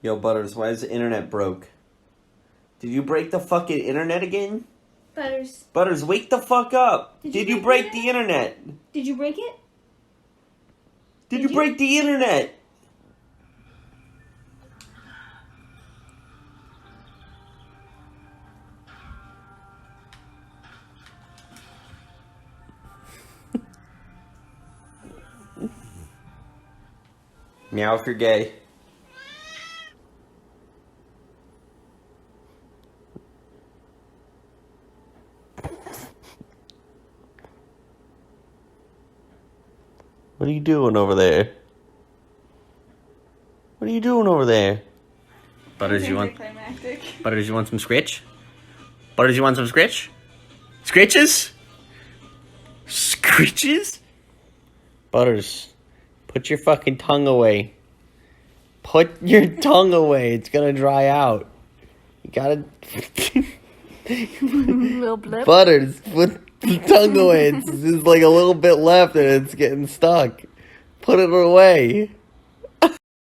Yo, Butters, why is the internet broke? Did you break the fucking internet again? Butters. Butters, wake the fuck up! Did you break the internet? Did you break it? Did you break the internet? Meow if you're gay. What are you doing over there? What are you doing over there? Butters, you want some scritch? Butters, you want some scritch? Scritches? Scritches? Butters, put your fucking tongue away. Put your tongue away. It's gonna dry out. You gotta... Little blip. Butters, put the tongue away. It's like a little bit left and it's getting stuck. Put it away.